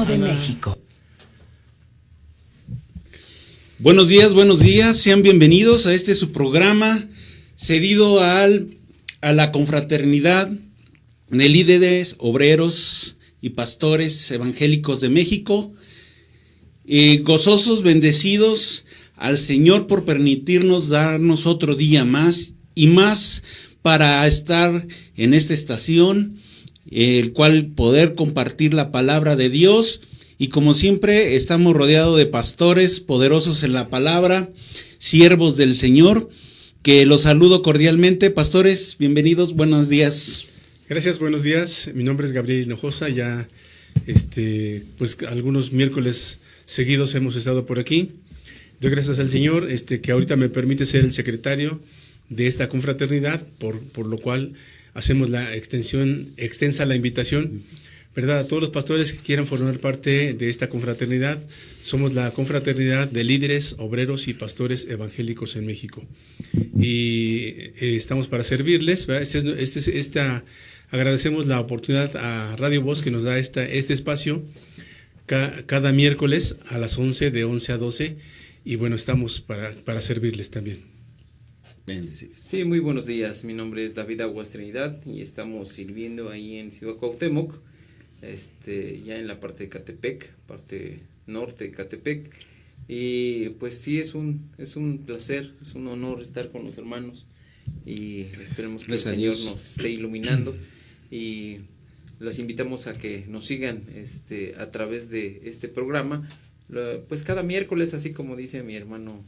de México. Buenos días, sean bienvenidos a este su programa cedido a la confraternidad de líderes, obreros y pastores evangélicos de México. Gozosos, bendecidos al Señor por permitirnos darnos otro día más y más para estar en esta estación, el cual poder compartir la palabra de Dios. Y como siempre estamos rodeados de pastores poderosos en la palabra, siervos del Señor, que los saludo cordialmente. Pastores, bienvenidos, buenos días. Gracias, buenos días. Mi nombre es Gabriel Hinojosa. Ya pues algunos miércoles seguidos hemos estado por aquí. Doy gracias al Señor que ahorita me permite ser el secretario de esta confraternidad, por lo cual hacemos extensa la invitación, ¿verdad? A todos los pastores que quieran formar parte de esta confraternidad. Somos la confraternidad de líderes, obreros y pastores evangélicos en México. Y estamos para servirles, ¿verdad? Agradecemos la oportunidad a Radio Voz que nos da este espacio cada miércoles a las 11, de 11 a 12. Y bueno, estamos para servirles también. Sí, muy buenos días. Mi nombre es David Aguas Trinidad y estamos sirviendo ahí en Ciudad Cuauhtémoc, ya en la parte de Catepec, parte norte de Catepec. Y pues sí, es un placer, es un honor estar con los hermanos y esperemos que el Señor nos esté iluminando y los invitamos a que nos sigan a través de este programa, pues cada miércoles, así como dice mi hermano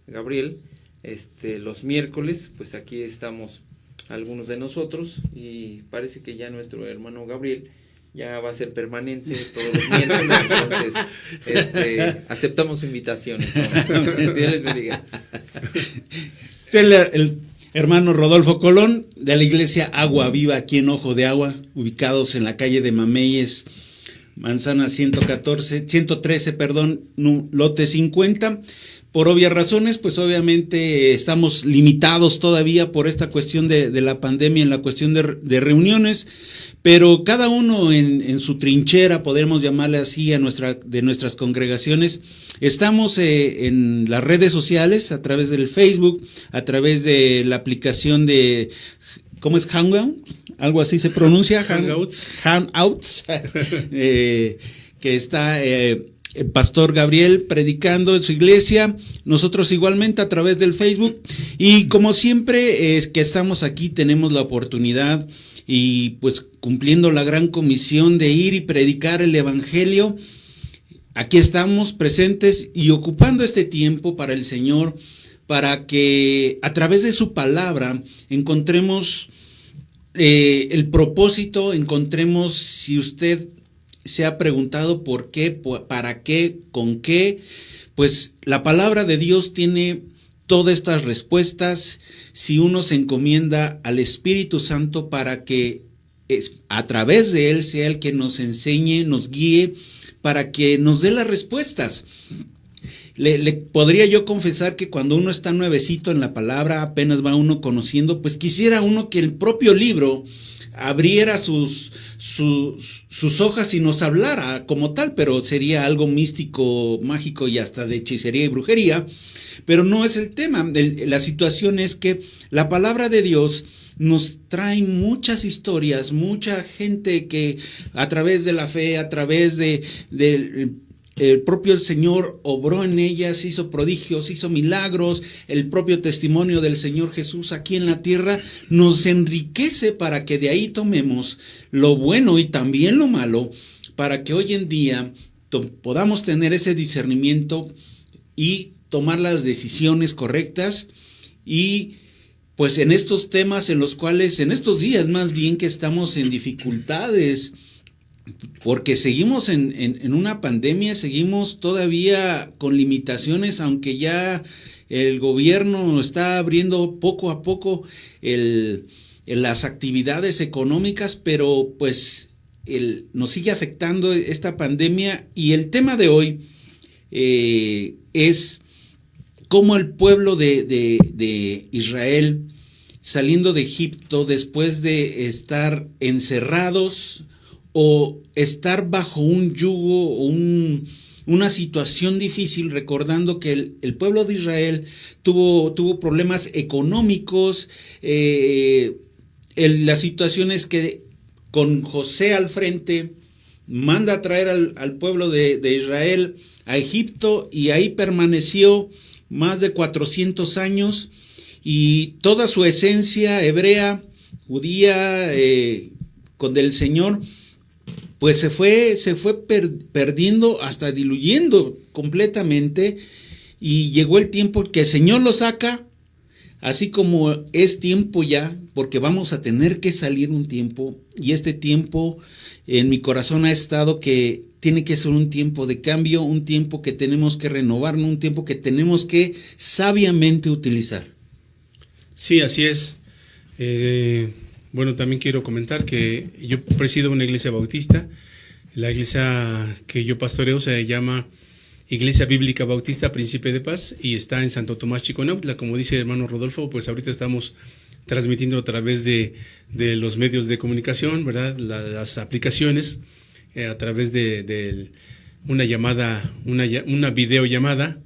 Gabriel. Los miércoles, pues aquí estamos algunos de nosotros y parece que ya nuestro hermano Gabriel ya va a ser permanente todos los miércoles, entonces aceptamos su invitación. Entonces, Dios les bendiga. El hermano Rodolfo Colón, de la iglesia Agua Viva, aquí en Ojo de Agua, ubicados en la calle de Mameyes, manzana 113, lote 50. Por obvias razones, pues obviamente estamos limitados todavía por esta cuestión de la pandemia en la cuestión de reuniones, pero cada uno en su trinchera, podemos llamarle así, de nuestras congregaciones, estamos en las redes sociales, a través del Facebook, a través de la aplicación de, ¿cómo es? Hangout, algo así se pronuncia, Hangouts, que está el pastor Gabriel predicando en su iglesia, nosotros igualmente a través del Facebook, y como siempre es que estamos aquí, tenemos la oportunidad y pues cumpliendo la gran comisión de ir y predicar el evangelio. Aquí estamos presentes y ocupando este tiempo para el Señor, para que a través de su palabra encontremos el propósito, encontremos, si usted se ha preguntado por qué, para qué, con qué, pues la palabra de Dios tiene todas estas respuestas si uno se encomienda al Espíritu Santo para que a través de él sea el que nos enseñe, nos guíe, para que nos dé las respuestas. Le podría yo confesar que cuando uno está nuevecito en la palabra, apenas va uno conociendo, pues quisiera uno que el propio libro abriera sus hojas y nos hablara como tal, pero sería algo místico, mágico y hasta de hechicería y brujería, pero no es el tema. La situación es que la palabra de Dios nos trae muchas historias, mucha gente que a través de la fe, a través el propio Señor obró en ellas, hizo prodigios, hizo milagros. El propio testimonio del Señor Jesús aquí en la tierra nos enriquece para que de ahí tomemos lo bueno y también lo malo, para que hoy en día podamos tener ese discernimiento y tomar las decisiones correctas. Y pues en estos temas en los cuales, en estos días más bien que estamos en dificultades, porque seguimos en una pandemia, seguimos todavía con limitaciones, aunque ya el gobierno está abriendo poco a poco las actividades económicas, pero pues nos sigue afectando esta pandemia. Y el tema de hoy es cómo el pueblo de Israel, saliendo de Egipto, después de estar encerrados o estar bajo un yugo o una situación difícil, recordando que el pueblo de Israel tuvo problemas económicos, las situaciones que con José al frente manda a traer al pueblo de Israel a Egipto, y ahí permaneció más de 400 años, y toda su esencia hebrea, judía, con del Señor, pues se fue perdiendo, hasta diluyendo completamente, y llegó el tiempo que el Señor lo saca, así como es tiempo ya, porque vamos a tener que salir un tiempo, y este tiempo en mi corazón ha estado que tiene que ser un tiempo de cambio, un tiempo que tenemos que renovarnos, un tiempo que tenemos que sabiamente utilizar. Sí, así es. Bueno, también quiero comentar que yo presido una iglesia bautista. La iglesia que yo pastoreo se llama Iglesia Bíblica Bautista Príncipe de Paz y está en Santo Tomás Chiconautla. Como dice el hermano Rodolfo, pues ahorita estamos transmitiendo a través de los medios de comunicación, ¿verdad? Las aplicaciones, a través de una llamada, una videollamada,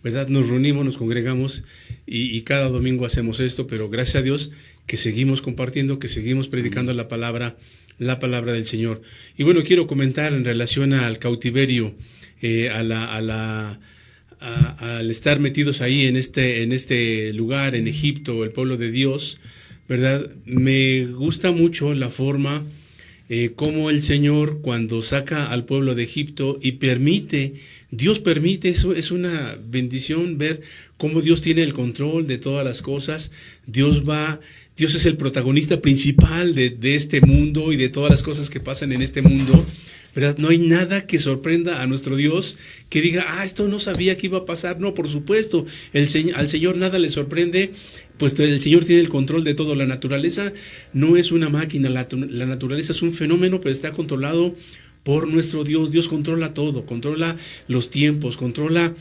¿verdad? Nos reunimos, nos congregamos y cada domingo hacemos esto, pero gracias a Dios que seguimos compartiendo, que seguimos predicando la palabra del Señor. Y bueno, quiero comentar en relación al cautiverio, al estar metidos ahí en este lugar, en Egipto, el pueblo de Dios, ¿verdad? Me gusta mucho la forma como el Señor, cuando saca al pueblo de Egipto y Dios permite, eso es una bendición, ver cómo Dios tiene el control de todas las cosas. Dios es el protagonista principal de este mundo y de todas las cosas que pasan en este mundo, ¿verdad? No hay nada que sorprenda a nuestro Dios, que diga, esto no sabía que iba a pasar. No, por supuesto, al Señor nada le sorprende, pues el Señor tiene el control de todo. La naturaleza no es una máquina, la naturaleza es un fenómeno, pero está controlado por nuestro Dios. Dios controla todo, controla los tiempos, controla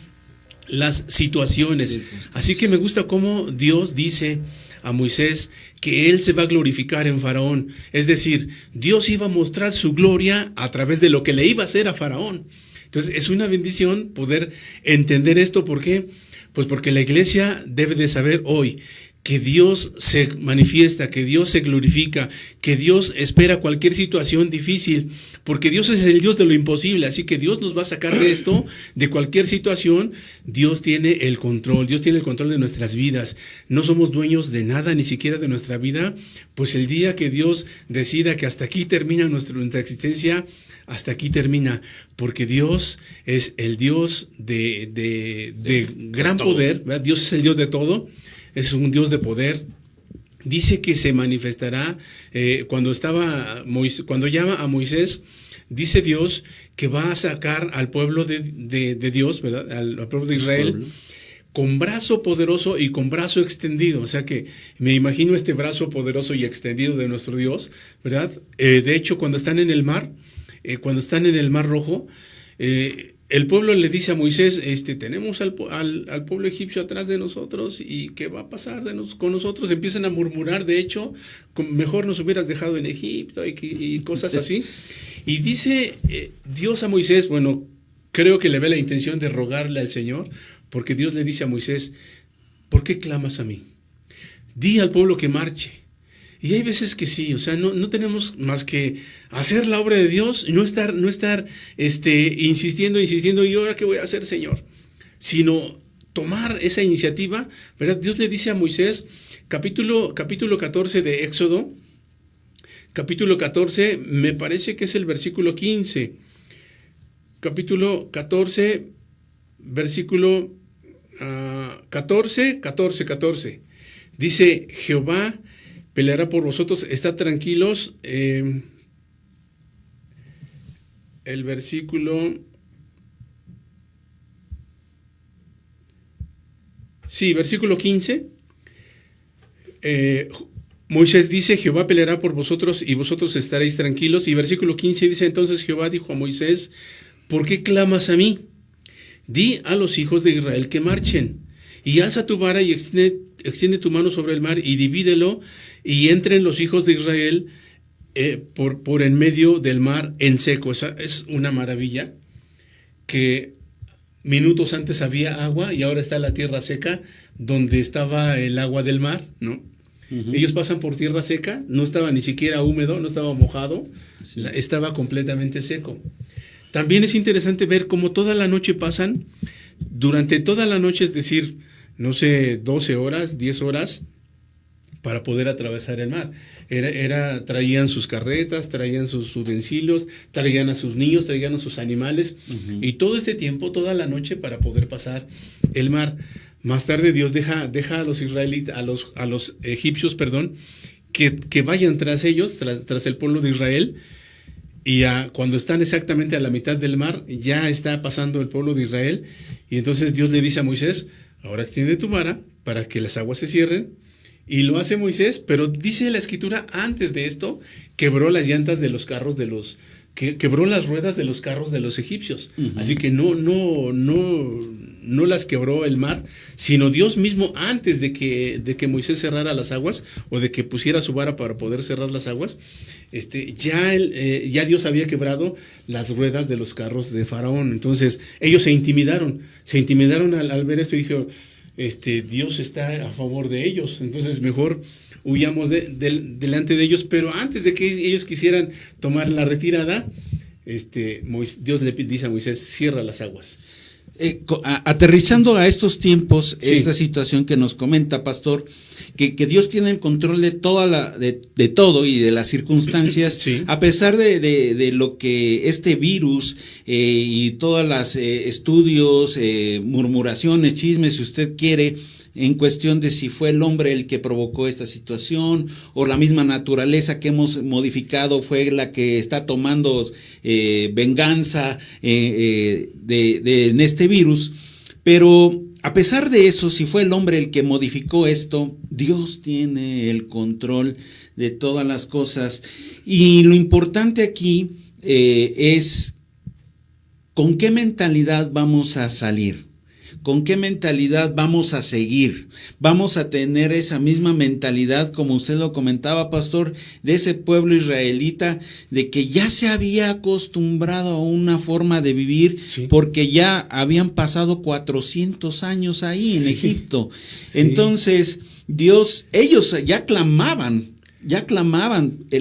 las situaciones. Así que me gusta cómo Dios dice a Moisés que él se va a glorificar en Faraón. Es decir, Dios iba a mostrar su gloria a través de lo que le iba a hacer a Faraón. Entonces es una bendición poder entender esto. ¿Por qué? Pues porque la iglesia debe de saber hoy que Dios se manifiesta, que Dios se glorifica, que Dios espera cualquier situación difícil, porque Dios es el Dios de lo imposible. Así que Dios nos va a sacar de esto, de cualquier situación. Dios tiene el control de nuestras vidas. No somos dueños de nada, ni siquiera de nuestra vida. Pues el día que Dios decida que hasta aquí termina nuestra existencia, hasta aquí termina, porque Dios es el Dios de gran poder, ¿verdad? Dios es el Dios de todo, es un Dios de poder. Dice que se manifestará cuando llama a Moisés, dice Dios que va a sacar al pueblo de Dios, ¿verdad? Al pueblo de Israel, con brazo poderoso y con brazo extendido. O sea que me imagino este brazo poderoso y extendido de nuestro Dios, ¿verdad? De hecho, cuando están en el mar Rojo, el pueblo le dice a Moisés, tenemos al pueblo egipcio atrás de nosotros, y ¿qué va a pasar con nosotros? Empiezan a murmurar, de hecho, mejor nos hubieras dejado en Egipto y cosas así. Y dice Dios a Moisés, bueno, creo que le ve la intención de rogarle al Señor, porque Dios le dice a Moisés, ¿por qué clamas a mí? Di al pueblo que marche. Y hay veces que sí, o sea, no tenemos más que hacer la obra de Dios y no estar insistiendo, ¿y ahora qué voy a hacer, Señor? Sino tomar esa iniciativa, ¿verdad? Dios le dice a Moisés, capítulo 14 de Éxodo, capítulo 14, me parece que es el versículo 15, capítulo 14, versículo 14, dice, Jehová peleará por vosotros, estad tranquilos. El versículo, versículo 15, Moisés dice, Jehová peleará por vosotros y vosotros estaréis tranquilos. Y versículo 15 dice, entonces Jehová dijo a Moisés, ¿por qué clamas a mí? Di a los hijos de Israel que marchen, y alza tu vara y extiende tu mano sobre el mar y divídelo, y entren los hijos de Israel por en medio del mar en seco. Esa es una maravilla, que minutos antes había agua y ahora está la tierra seca donde estaba el agua del mar, ¿no? Uh-huh. Ellos pasan por tierra seca, no estaba ni siquiera húmedo, no estaba mojado, sí. Estaba completamente seco. También es interesante ver cómo toda la noche pasan, durante toda la noche, es decir, no sé, 12 horas, 10 horas, para poder atravesar el mar. Traían sus carretas, traían sus utensilios, traían a sus niños, traían a sus animales, uh-huh. Y todo este tiempo, toda la noche, para poder pasar el mar. Más tarde Dios deja a los israelitas, a los egipcios, que vayan tras ellos, tras el pueblo de Israel, y cuando están exactamente a la mitad del mar, ya está pasando el pueblo de Israel, y entonces Dios le dice a Moisés: ahora extiende tu vara para que las aguas se cierren. Y lo hace Moisés, pero dice la Escritura, antes de esto, quebró las llantas de los carros quebró las ruedas de los carros de los egipcios. Uh-huh. Así que no las quebró el mar, sino Dios mismo, antes de que Moisés cerrara las aguas, o de que pusiera su vara para poder cerrar las aguas, ya Dios había quebrado las ruedas de los carros de Faraón. Entonces ellos se intimidaron al ver esto y dijeron: Dios está a favor de ellos, entonces mejor huyamos delante de ellos. Pero antes de que ellos quisieran tomar la retirada, Dios le dice a Moisés: cierra las aguas. Aterrizando a estos tiempos, sí. Esta situación que nos comenta, pastor, que Dios tiene el control de de todo y de las circunstancias, sí. A pesar de lo que este virus y todas las estudios, murmuraciones, chismes, si usted quiere, en cuestión de si fue el hombre el que provocó esta situación o la misma naturaleza que hemos modificado fue la que está tomando venganza en este virus. Pero a pesar de eso, si fue el hombre el que modificó esto, Dios tiene el control de todas las cosas. Y lo importante aquí es con qué mentalidad vamos a salir. ¿Con qué mentalidad vamos a seguir? Vamos a tener esa misma mentalidad, como usted lo comentaba, pastor, de ese pueblo israelita, de que ya se había acostumbrado a una forma de vivir, sí. Porque ya habían pasado 400 años ahí en Egipto. Sí. Entonces, ellos ya clamaban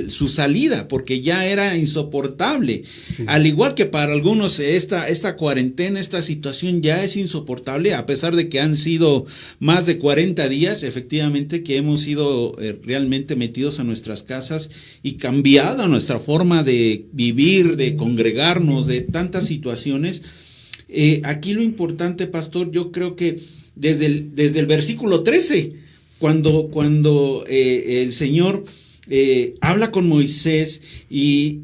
su salida, porque ya era insoportable. Sí. Al igual que para algunos esta cuarentena, esta situación ya es insoportable, a pesar de que han sido más de 40 días, efectivamente, que hemos sido realmente metidos a nuestras casas y cambiado nuestra forma de vivir, de congregarnos, de tantas situaciones. Aquí lo importante, pastor, yo creo que desde el versículo 13, cuando el Señor habla con Moisés y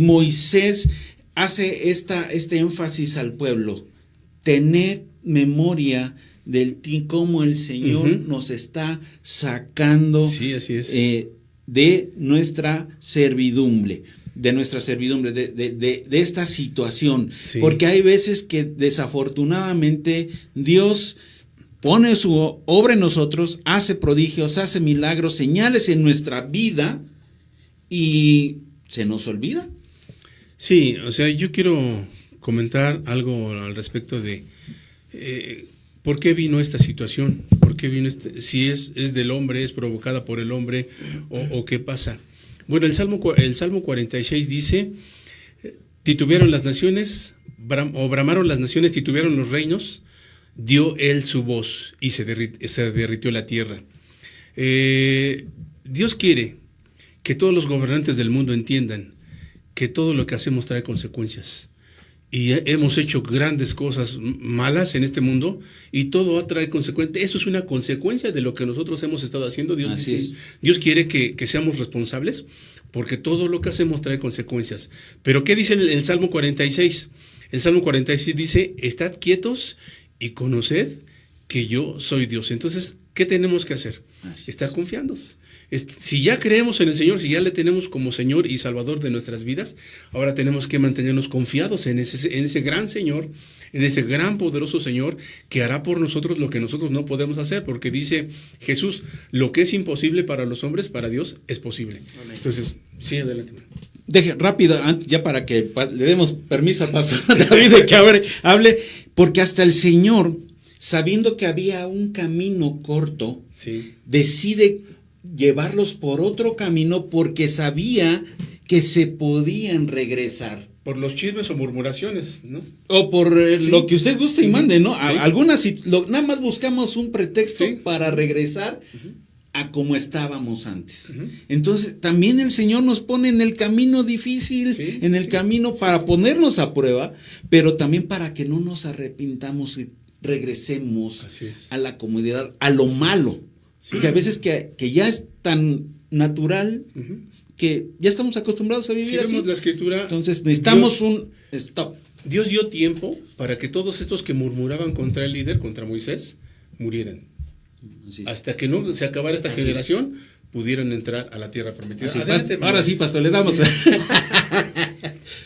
Moisés hace este énfasis al pueblo: tened memoria de cómo el Señor uh-huh. nos está sacando, sí, así es. De nuestra servidumbre. De esta situación, sí. Porque hay veces que desafortunadamente Dios pone su obra en nosotros, hace prodigios, hace milagros, señales en nuestra vida y se nos olvida. Sí, o sea, yo quiero comentar algo al respecto de por qué vino esta situación, por qué vino si es del hombre, es provocada por el hombre o qué pasa. Bueno, el Salmo 46 dice: titubearon las naciones, bramaron las naciones, titubearon los reinos. Dio él su voz y se derritió la tierra. Dios quiere que todos los gobernantes del mundo entiendan que todo lo que hacemos trae consecuencias. Y hemos hecho grandes cosas malas en este mundo y todo trae consecuencias. Eso es una consecuencia de lo que nosotros hemos estado haciendo. Dios quiere que seamos responsables, porque todo lo que hacemos trae consecuencias. Pero ¿qué dice el Salmo 46? El Salmo 46 dice: estad quietos y conoced que yo soy Dios. Entonces, ¿qué tenemos que hacer? Estar confiados. Si ya creemos en el Señor, si ya le tenemos como Señor y Salvador de nuestras vidas, ahora tenemos que mantenernos confiados en ese gran Señor, en ese gran poderoso Señor que hará por nosotros lo que nosotros no podemos hacer, porque dice Jesús, lo que es imposible para los hombres, para Dios es posible. Amén. Entonces, sí, adelante. Deje rápido, ya para que le demos permiso al pastor David de que hable, porque hasta el Señor, sabiendo que había un camino corto, sí, decide llevarlos por otro camino porque sabía que se podían regresar. Por los chismes o murmuraciones, ¿no? O por sí, lo que usted guste y mande, ¿no? Sí. Algunas, nada más buscamos un pretexto sí, para regresar a como estábamos antes. Entonces, también el Señor nos pone en el camino difícil, sí, en el camino para ponernos a prueba, pero también para que no nos arrepintamos y regresemos a la comodidad, a lo malo, que a veces que ya es tan natural que ya estamos acostumbrados a vivir así. La Escritura, entonces necesitamos un stop. Dios dio tiempo para que todos estos que murmuraban contra el líder, contra Moisés, murieran. Hasta que no se acabara esta generación, pudieron entrar a la tierra prometida. Ahora sí, pastor, le damos.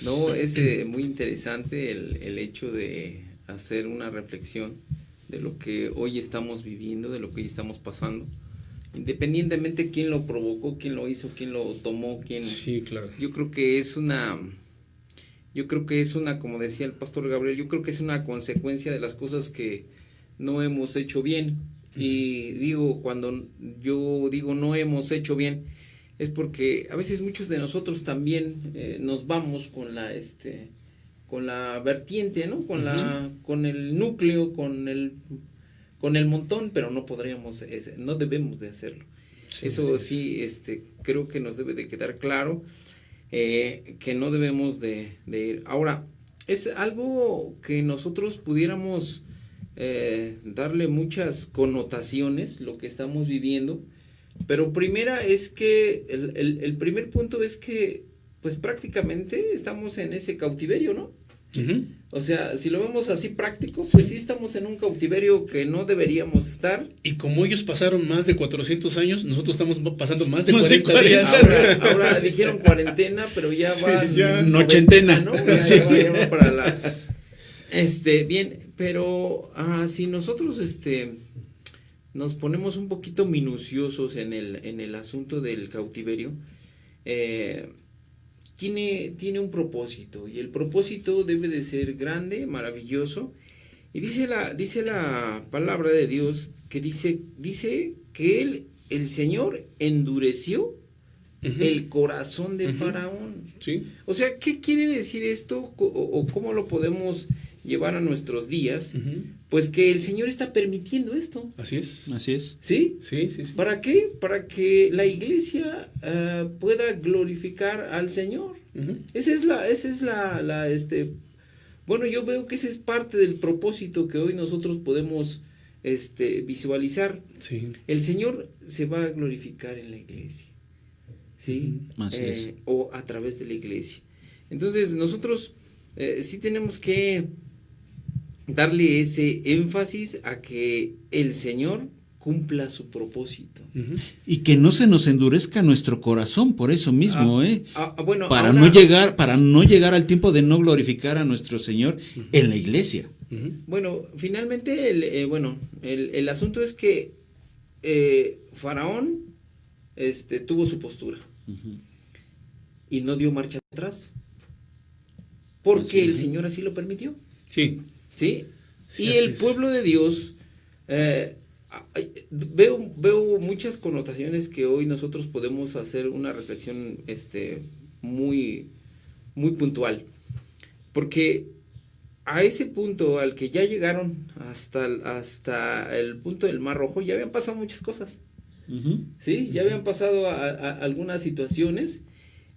No, es muy interesante el hecho de hacer una reflexión de lo que hoy estamos viviendo, de lo que hoy estamos pasando, independientemente quién lo provocó, quién lo hizo, quién lo tomó, quién. Sí, claro. Yo creo que es una, como decía el pastor Gabriel, yo creo que es una consecuencia de las cosas que no hemos hecho bien. Y cuando yo digo no hemos hecho bien, es porque a veces muchos de nosotros también nos vamos con la vertiente, ¿no? Con el núcleo, con el montón, pero no debemos de hacerlo. Eso sí, creo que nos debe de quedar claro, que no debemos de ir. Ahora, es algo que nosotros pudiéramos darle muchas connotaciones, lo que estamos viviendo, pero primera es que, el primer punto es que, pues prácticamente estamos en ese cautiverio, ¿no? O sea, si lo vemos así práctico, pues sí estamos en un cautiverio que no deberíamos estar. Y como ellos pasaron más de 400 años, nosotros estamos pasando más de 40 días. Ahora dijeron cuarentena, pero ya va nochentena, ¿no? Ya va para la... bien, pero si nosotros nos ponemos un poquito minuciosos en el asunto del cautiverio, tiene un propósito, y el propósito debe de ser grande, maravilloso, y dice la palabra de Dios que dice que el Señor endureció el corazón de Faraón. ¿Sí? O sea, ¿qué quiere decir esto o cómo lo podemos llevar a nuestros días? Pues que el Señor está permitiendo esto. Así es. ¿Sí? Sí. ¿Para qué? Para que la iglesia pueda glorificar al Señor. Esa es la bueno, yo veo que ese es parte del propósito que hoy nosotros podemos visualizar. Sí. El Señor se va a glorificar en la iglesia, ¿sí? O a través de la iglesia. Entonces nosotros sí tenemos que darle ese énfasis a que el Señor cumpla su propósito. Y que no se nos endurezca nuestro corazón por eso mismo, bueno, para no llegar al tiempo de no glorificar a nuestro Señor en la iglesia. Bueno, finalmente el asunto es que Faraón tuvo su postura y no dio marcha atrás porque el Señor así lo permitió. Sí. ¿Sí? Y el pueblo de Dios, veo muchas connotaciones que hoy nosotros podemos hacer una reflexión muy, muy puntual. Porque a ese punto al que ya llegaron hasta el punto del Mar Rojo, ya habían pasado muchas cosas. ¿Sí? Ya habían pasado a algunas situaciones,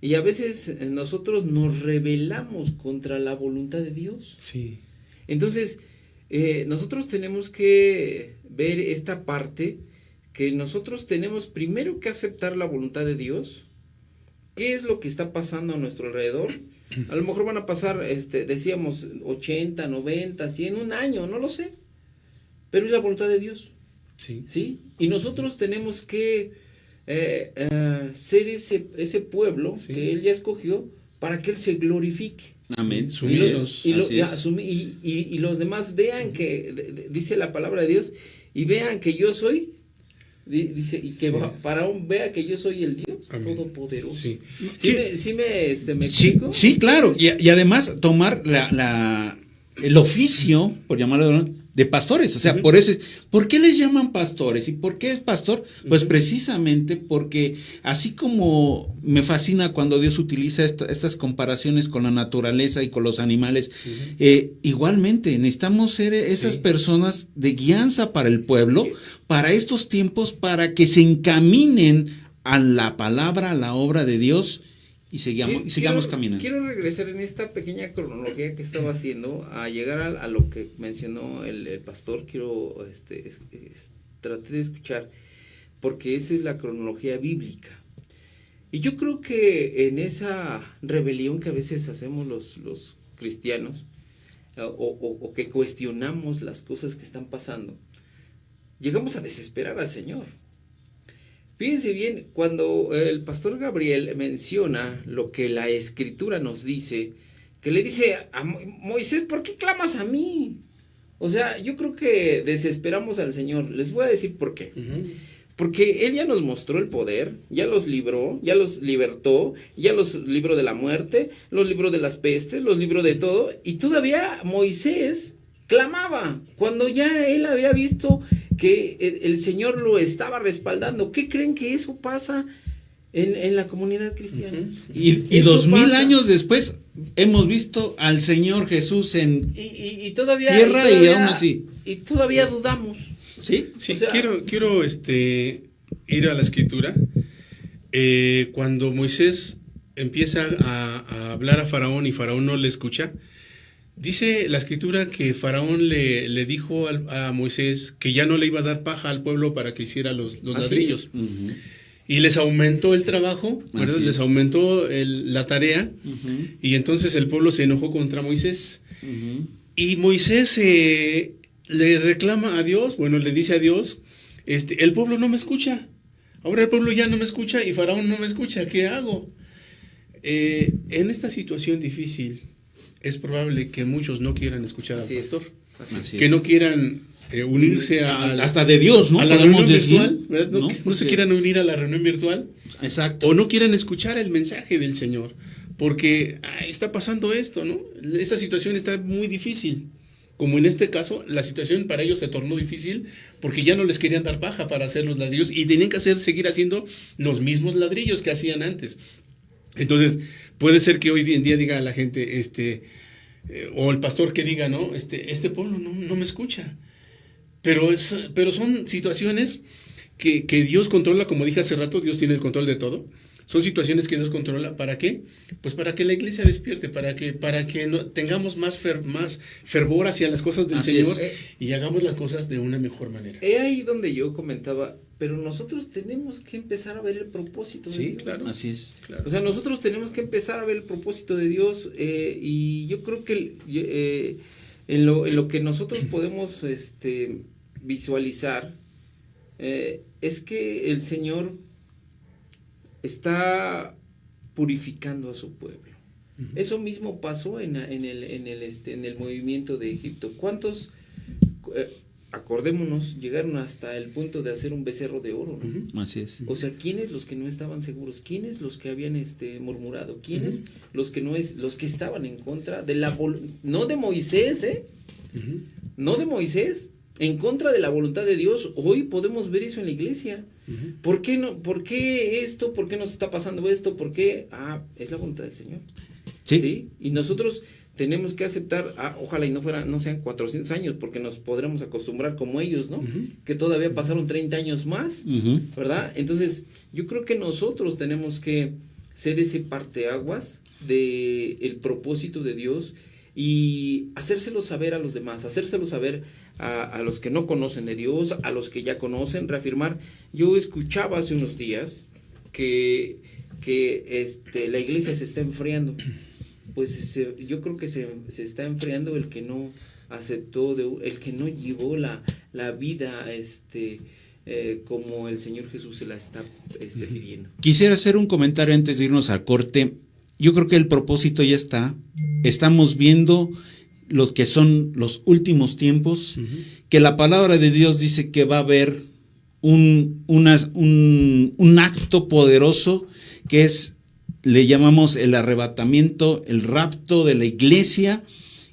y a veces nosotros nos rebelamos contra la voluntad de Dios. Sí. Entonces, nosotros tenemos que ver esta parte, que nosotros tenemos primero que aceptar la voluntad de Dios. ¿Qué es lo que está pasando a nuestro alrededor? A lo mejor van a pasar, decíamos, 80, 90, 100, un año, no lo sé. Pero es la voluntad de Dios. Sí. ¿Sí? Y nosotros tenemos que ser ese pueblo Sí. que Él ya escogió para que Él se glorifique. Amén. Sumisos. Y los demás vean que, dice la palabra de Dios, y vean que yo soy, dice, y que Sí. Faraón vea que yo soy el Dios Amén. Todopoderoso. Sí. ¿Me Sí, explico? sí, claro. Entonces, Y además tomar el oficio, por llamarlo de pastores. O sea, Ujú. por eso, ¿por qué les llaman pastores? ¿Y por qué es pastor? Pues Ujú. precisamente porque así como me fascina cuando Dios utiliza estas comparaciones con la naturaleza y con los animales, igualmente necesitamos ser esas Sí. personas de guianza para el pueblo, para estos tiempos, para que se encaminen a la palabra, a la obra de Dios y sigamos caminando. Quiero regresar en esta pequeña cronología que estaba haciendo a llegar a lo que mencionó el pastor. Quiero traté de escuchar porque esa es la cronología bíblica. Y yo creo que en esa rebelión que a veces hacemos los cristianos o que cuestionamos las cosas que están pasando, llegamos a desesperar al Señor. Fíjense bien, cuando el pastor Gabriel menciona lo que la Escritura nos dice, que le dice a Moisés, ¿por qué clamas a mí? O sea, yo creo que desesperamos al Señor. Les voy a decir por qué. Ujú. Porque Él ya nos mostró el poder, ya los libró, ya los libertó, ya los libró de la muerte, los libró de las pestes, los libró de todo, y todavía Moisés clamaba cuando ya él había visto que el Señor lo estaba respaldando. ¿Qué creen que eso pasa en la comunidad cristiana? Ujú. Y Eso 2000 pasa. años después hemos visto al Señor Jesús en Y todavía, tierra y aún así. y todavía dudamos. ¿Sí? Sí, O sea, quiero ir a la escritura. Cuando Moisés empieza a hablar a Faraón y Faraón no le escucha, dice la escritura que Faraón le dijo a Moisés que ya no le iba a dar paja al pueblo para que hiciera los Así ladrillos. es. Ujú, Y les aumentó el trabajo, ¿verdad? Así Les es. aumentó la tarea, ujú, y entonces el pueblo se enojó contra Moisés. ujú. Y Moisés le reclama a Dios, bueno, le dice a Dios, el pueblo no me escucha. Ahora el pueblo ya no me escucha y Faraón no me escucha. ¿Qué hago? En esta situación difícil, es probable que muchos no quieran escuchar Así al es. pastor, Así Así que es. no quieran unirse Hasta de Dios, ¿no? a la Podemos reunión decir, virtual, ¿verdad? No se Porque- quieran unir a la reunión virtual. Exacto. O no quieren escuchar el mensaje del Señor, porque está pasando esto, ¿no? Esta situación está muy difícil. Como en este caso, la situación para ellos se tornó difícil porque ya no les querían dar paja para hacer los ladrillos y tenían que seguir haciendo los mismos ladrillos que hacían antes. Entonces, puede ser que hoy en día diga la gente, o el pastor que diga, ¿no? Este pueblo no me escucha. Pero son situaciones que Dios controla, como dije hace rato, Dios tiene el control de todo. Son situaciones que Dios controla. ¿Para qué? Pues para que la iglesia despierte, para que tengamos más fervor hacia las cosas del Así Señor es. y hagamos las cosas de una mejor manera. He ahí donde yo comentaba, pero nosotros tenemos que empezar a ver el propósito de Sí, Dios. claro. Así es. Claro. O sea, nosotros tenemos que empezar a ver el propósito de Dios y yo creo que en lo que nosotros podemos visualizar es que el Señor está purificando a su pueblo. Ujú. Eso mismo pasó en el movimiento de Egipto. ¿Cuántos, acordémonos, llegaron hasta el punto de hacer un becerro de oro, ¿no? Ujú. Así es. O sea, ¿quiénes los que no estaban seguros? ¿Quiénes los que habían murmurado? ¿Quiénes Ujú. los que estaban en contra de no de Moisés, Ujú. no de Moisés, en contra de la voluntad de Dios? Hoy podemos ver eso en la iglesia. Ujú. ¿Por qué no? ¿Por qué esto? ¿Por qué nos está pasando esto? ¿Por qué? Es la voluntad del Señor. Sí. Y nosotros tenemos que aceptar, ojalá y no sean 400 años, porque nos podremos acostumbrar como ellos, ¿no? Ujú. Que todavía pasaron 30 años más, Ujú. ¿verdad? Entonces, yo creo que nosotros tenemos que ser ese parteaguas de el propósito de Dios y hacérselo saber a los demás, hacérselo saber a los que no conocen de Dios, a los que ya conocen, reafirmar. Yo escuchaba hace unos días que la iglesia se está enfriando. Pues yo creo que se está enfriando el que no aceptó, el que no llevó la vida como el Señor Jesús se la está pidiendo. Quisiera hacer un comentario antes de irnos a corte. Yo creo que el propósito ya está. Estamos viendo lo que son los últimos tiempos, que la palabra de Dios dice que va a haber un acto poderoso que es, le llamamos el arrebatamiento, el rapto de la iglesia,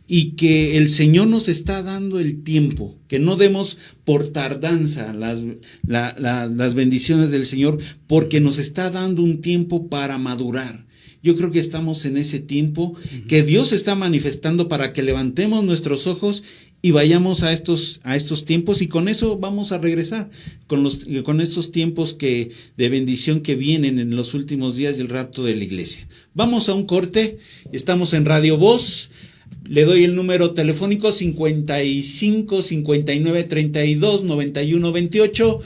y que el Señor nos está dando el tiempo, que no demos por tardanza las bendiciones del Señor, porque nos está dando un tiempo para madurar. Yo creo que estamos en ese tiempo que Dios está manifestando para que levantemos nuestros ojos y vayamos a estos tiempos, y con eso vamos a regresar, con estos tiempos de bendición que vienen en los últimos días del rapto de la iglesia. Vamos a un corte, estamos en Radio Voz. Le doy el número telefónico 55 59 32 91 28,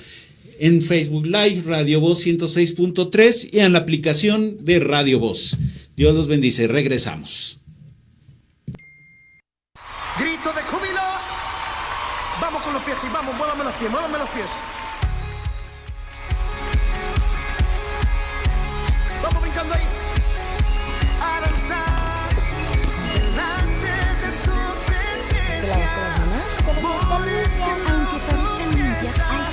en Facebook Live Radio Voz 106.3 y en la aplicación de Radio Voz. Dios los bendice, regresamos. Grito de júbilo. Vamos con los pies y vamos, muévame los pies, muévame los pies. Vamos brincando ahí. A danzar delante de su presencia. Amores que no son piedad.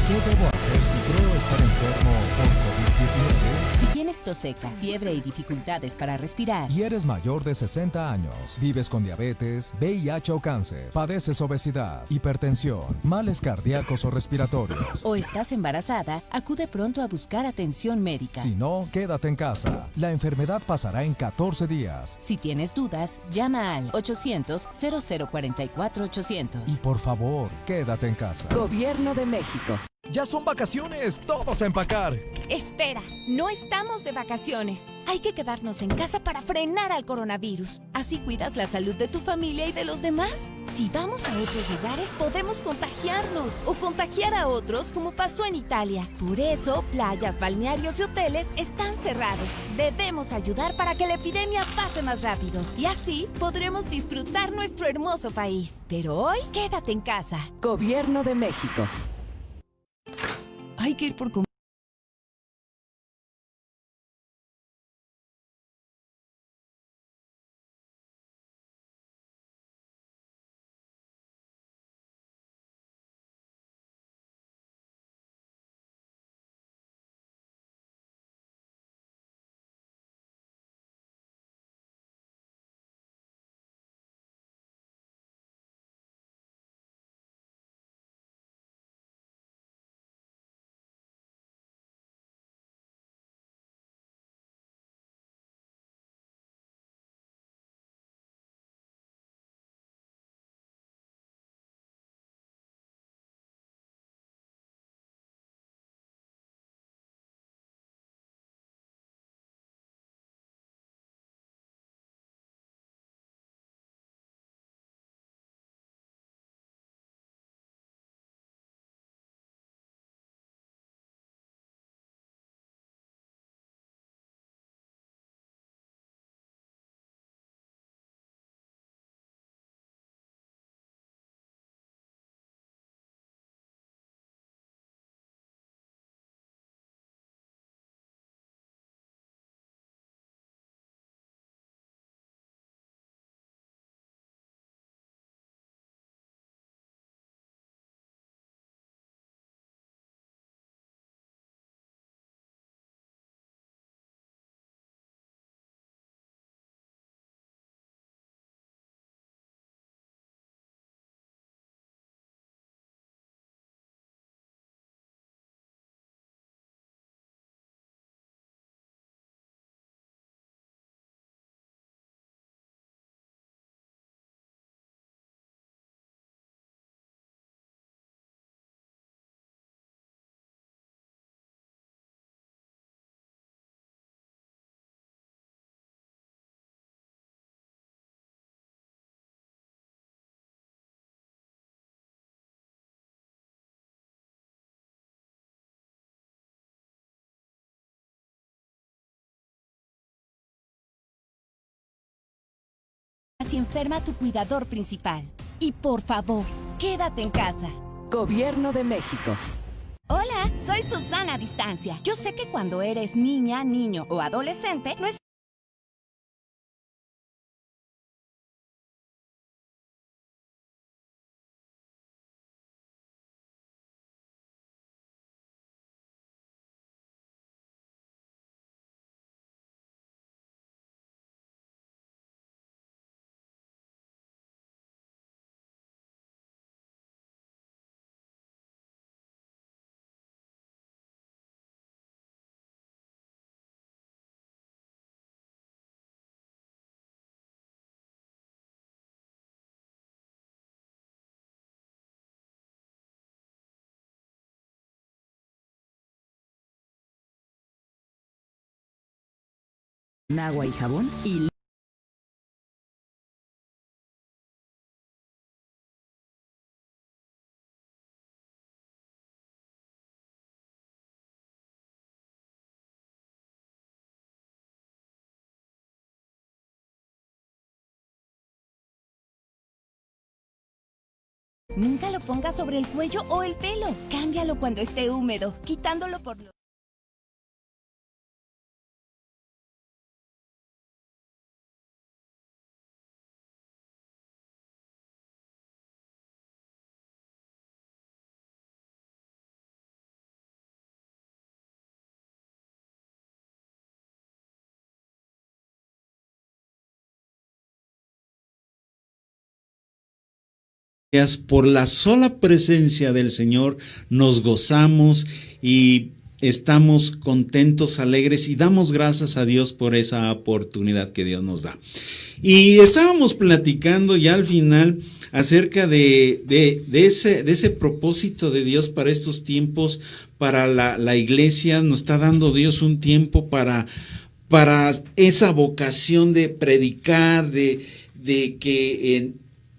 ¿Qué debo hacer si creo estar enfermo por COVID-19? Si tienes tos seca, fiebre y dificultades para respirar, Y eres mayor de 60 años, vives con diabetes, VIH o cáncer, padeces obesidad, hipertensión, males cardíacos o respiratorios. o estás embarazada, acude pronto a buscar atención médica. Si no, quédate en casa. La enfermedad pasará en 14 días. Si tienes dudas, llama al 800-0044-800. Y por favor, quédate en casa. Gobierno de México. ¡Ya son vacaciones! ¡Todos a empacar! Espera, no estamos de vacaciones. Hay que quedarnos en casa para frenar al coronavirus. Así cuidas la salud de tu familia y de los demás. Si vamos a otros lugares, podemos contagiarnos o contagiar a otros, como pasó en Italia. Por eso, playas, balnearios y hoteles están cerrados. Debemos ayudar para que la epidemia pase más rápido. Y así podremos disfrutar nuestro hermoso país. Pero hoy, quédate en casa. Gobierno de México. Hay que ir por si enferma tu cuidador principal. Y por favor, quédate en casa. Gobierno de México. Hola, soy Susana a Distancia. Yo sé que cuando eres niña, niño o adolescente, no es Agua y jabón y Nunca lo pongas sobre el cuello o el pelo. Cámbialo cuando esté húmedo, quitándolo por lo... Por la sola presencia del Señor nos gozamos y estamos contentos, alegres y damos gracias a Dios por esa oportunidad que Dios nos da. Y estábamos platicando ya al final acerca de ese propósito de Dios para estos tiempos, para la iglesia. Nos está dando Dios un tiempo para esa vocación de predicar, de que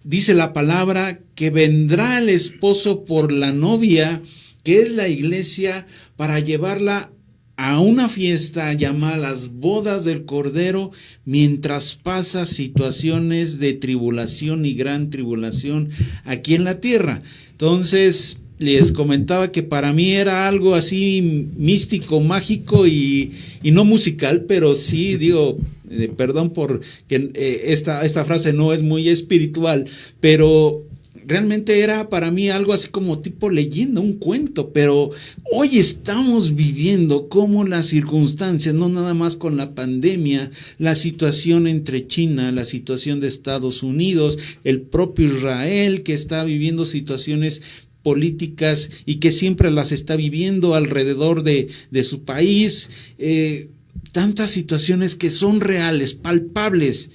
dice la palabra que vendrá el esposo por la novia, que es la iglesia, para llevarla a una fiesta llamada las bodas del Cordero, mientras pasa situaciones de tribulación y gran tribulación aquí en la tierra. Entonces, les comentaba que para mí era algo así místico, mágico y no musical, pero sí, digo, perdón por que esta frase no es muy espiritual, pero realmente era para mí algo así como tipo leyenda, un cuento, pero hoy estamos viviendo cómo las circunstancias, no nada más con la pandemia, la situación entre China, la situación de Estados Unidos, el propio Israel que está viviendo situaciones políticas y que siempre las está viviendo alrededor de su país, tantas situaciones que son reales, palpables.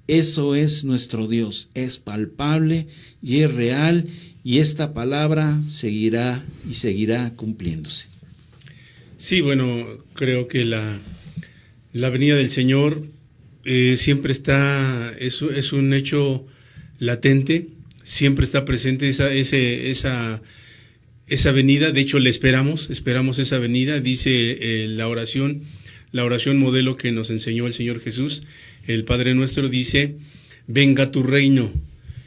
Eso es nuestro Dios, es palpable y es real, y esta palabra seguirá y seguirá cumpliéndose. Sí, bueno, creo que la venida del Señor siempre está, es un hecho latente, siempre está presente esa venida. De hecho le esperamos esa venida. Dice la oración modelo que nos enseñó el Señor Jesús, el Padre Nuestro, dice: venga tu reino.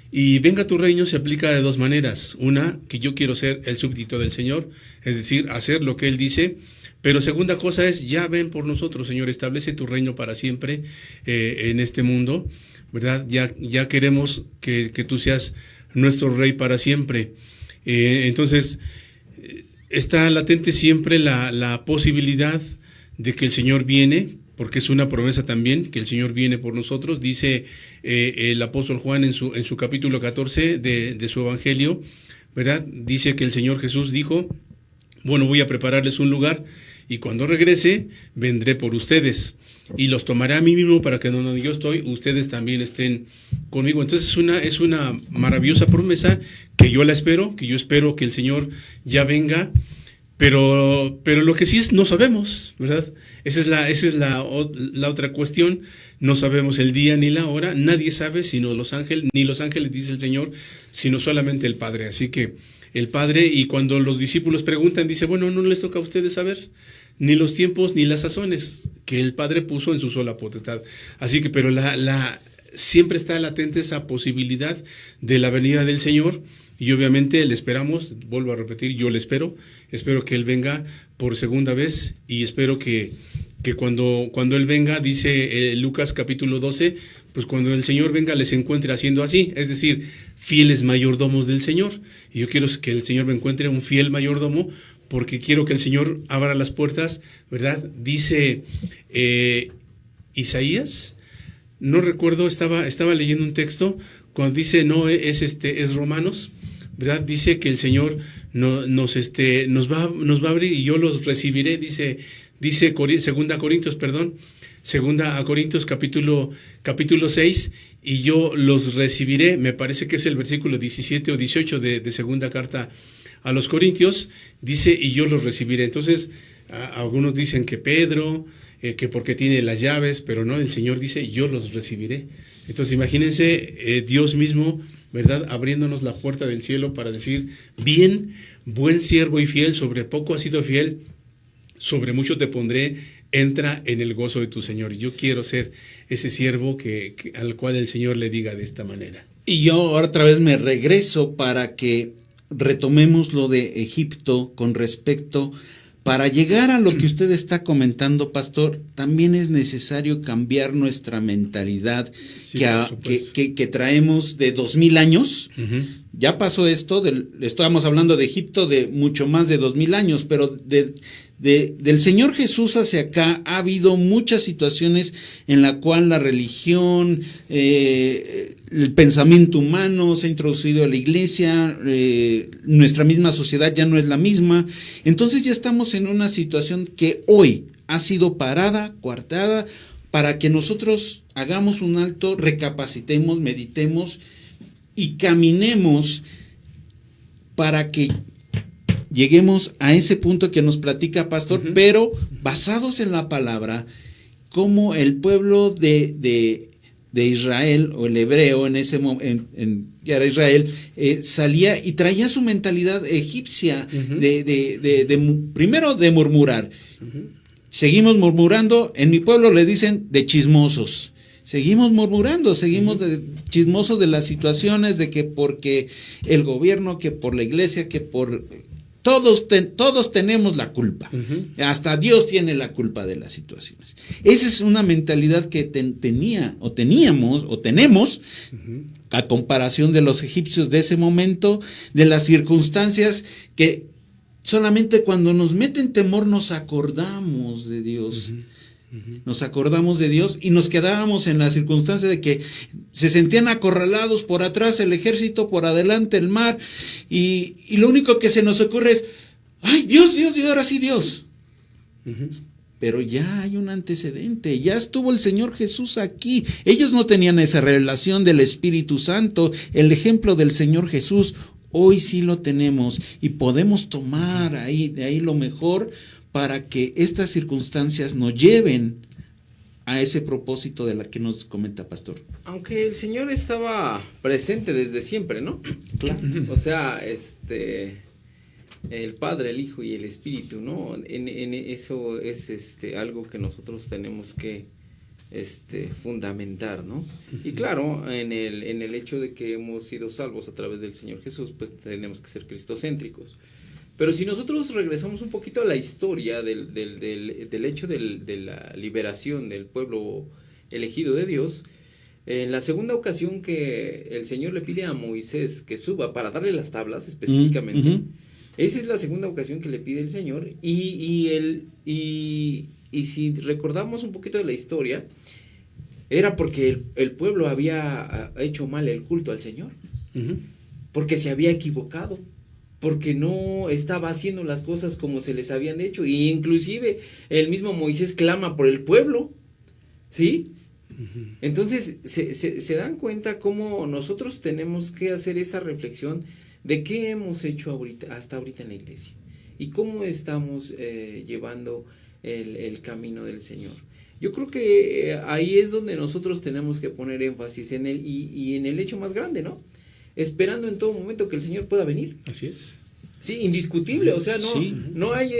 Y venga tu reino se aplica de dos maneras. Una, que yo quiero ser el súbdito del Señor, es decir, hacer lo que Él dice. Pero segunda cosa es: ya ven por nosotros, Señor, establece tu reino para siempre en este mundo, ¿verdad? Ya queremos que tú seas nuestro Rey para siempre. Entonces, está latente siempre la posibilidad de que el Señor viene, porque es una promesa también, que el Señor viene por nosotros. Dice el apóstol Juan en su capítulo 14 de su evangelio, ¿verdad? Dice que el Señor Jesús dijo: bueno, voy a prepararles un lugar, y cuando regrese, vendré por ustedes, y los tomaré a mí mismo, para que donde yo estoy, ustedes también estén conmigo. Entonces es una maravillosa promesa que yo espero que el Señor ya venga. Pero lo que sí es, no sabemos, ¿verdad? Esa es la otra cuestión. No sabemos el día ni la hora. Nadie sabe, sino ni los ángeles, dice el Señor, sino solamente el Padre. Así que el Padre, y cuando los discípulos preguntan, dice: bueno, no les toca a ustedes saber ni los tiempos ni las sazones que el Padre puso en su sola potestad. Así que, pero la siempre está latente esa posibilidad de la venida del Señor, y obviamente le esperamos, vuelvo a repetir, yo le espero que Él venga por segunda vez, y espero que cuando Él venga, dice Lucas capítulo 12, pues cuando el Señor venga les encuentre haciendo así, es decir, fieles mayordomos del Señor. Y yo quiero que el Señor me encuentre un fiel mayordomo, porque quiero que el Señor abra las puertas, ¿verdad? Dice Isaías, no recuerdo, estaba leyendo un texto, cuando dice, no, es Romanos, ¿verdad? Dice que el Señor nos va a abrir y yo los recibiré, dice Segunda a Corintios capítulo 6, y yo los recibiré, me parece que es el versículo 17 o 18 de segunda carta a los Corintios, dice, y yo los recibiré. Entonces, algunos dicen que Pedro, que porque tiene las llaves, pero no, el Señor dice, yo los recibiré. Entonces, imagínense Dios mismo, ¿verdad?, abriéndonos la puerta del cielo para decir, bien, buen siervo y fiel, sobre poco has sido fiel, sobre mucho te pondré, entra en el gozo de tu Señor. Y yo quiero ser ese siervo al cual el Señor le diga de esta manera. Y yo ahora otra vez me regreso para que retomemos lo de Egipto con respecto, para llegar a lo que usted está comentando, pastor, también es necesario cambiar nuestra mentalidad, Sí, que traemos de 2000 años. Uh-huh. Ya pasó esto, estábamos hablando de Egipto de mucho más de 2000 años, pero del Señor Jesús hacia acá ha habido muchas situaciones en la cual la religión, el pensamiento humano se ha introducido a la iglesia, nuestra misma sociedad ya no es la misma. Entonces ya estamos en una situación que hoy ha sido parada, coartada, para que nosotros hagamos un alto, recapacitemos, meditemos y caminemos para que lleguemos a ese punto que nos platica Pastor, uh-huh, pero basados en la palabra, como el pueblo de Israel, o el hebreo en ese momento, ya era Israel, salía y traía su mentalidad egipcia, uh-huh, primero de murmurar. Uh-huh. Seguimos murmurando, en mi pueblo le dicen de chismosos. Seguimos murmurando, seguimos chismosos de las situaciones, de que porque el gobierno, que por la iglesia, que por... Todos tenemos la culpa. Uh-huh. Hasta Dios tiene la culpa de las situaciones. Esa es una mentalidad que tenemos, uh-huh, a comparación de los egipcios de ese momento, de las circunstancias que solamente cuando nos meten temor nos acordamos de Dios. Uh-huh. Nos acordamos de Dios y nos quedábamos en la circunstancia de que se sentían acorralados por atrás el ejército, por adelante el mar, y lo único que se nos ocurre es, ¡ay, Dios, y ahora sí Dios! Uh-huh. Pero ya hay un antecedente, ya estuvo el Señor Jesús aquí. Ellos no tenían esa revelación del Espíritu Santo, el ejemplo del Señor Jesús. Hoy sí lo tenemos y podemos tomar de ahí lo mejor, para que estas circunstancias nos lleven a ese propósito de la que nos comenta Pastor. Aunque el Señor estaba presente desde siempre, ¿no? Claro. O sea, el Padre, el Hijo y el Espíritu, ¿no? En eso es algo que nosotros tenemos que fundamentar, ¿no? Y claro, en el hecho de que hemos sido salvos a través del Señor Jesús, pues tenemos que ser cristocéntricos. Pero si nosotros regresamos un poquito a la historia del hecho de la liberación del pueblo elegido de Dios, en la segunda ocasión que el Señor le pide a Moisés que suba para darle las tablas específicamente, uh-huh, esa es la segunda ocasión que le pide el Señor, y si recordamos un poquito de la historia, era porque el pueblo había hecho mal el culto al Señor, uh-huh, porque se había equivocado, porque no estaba haciendo las cosas como se les habían hecho, e inclusive el mismo Moisés clama por el pueblo, ¿sí? Uh-huh. Entonces se dan cuenta cómo nosotros tenemos que hacer esa reflexión de qué hemos hecho hasta ahorita en la iglesia y cómo estamos llevando el camino del Señor. Yo creo que ahí es donde nosotros tenemos que poner énfasis en él y en el hecho más grande, ¿no? Esperando en todo momento que el Señor pueda venir. Así es. Sí, indiscutible, o sea, sí, no hay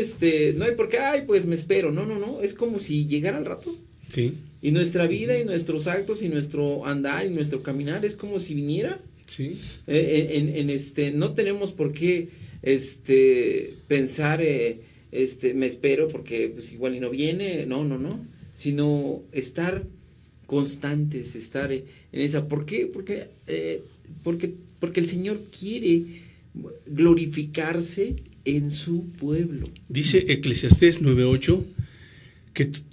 no hay por qué, pues me espero, no, es como si llegara al rato. Sí. Y nuestra vida y nuestros actos y nuestro andar y nuestro caminar es como si viniera. Sí. No tenemos por qué pensar, me espero porque pues igual y no viene, no, sino estar constantes, estar en esa. ¿Por qué? Porque el Señor quiere glorificarse en su pueblo. Dice Eclesiastés 9:8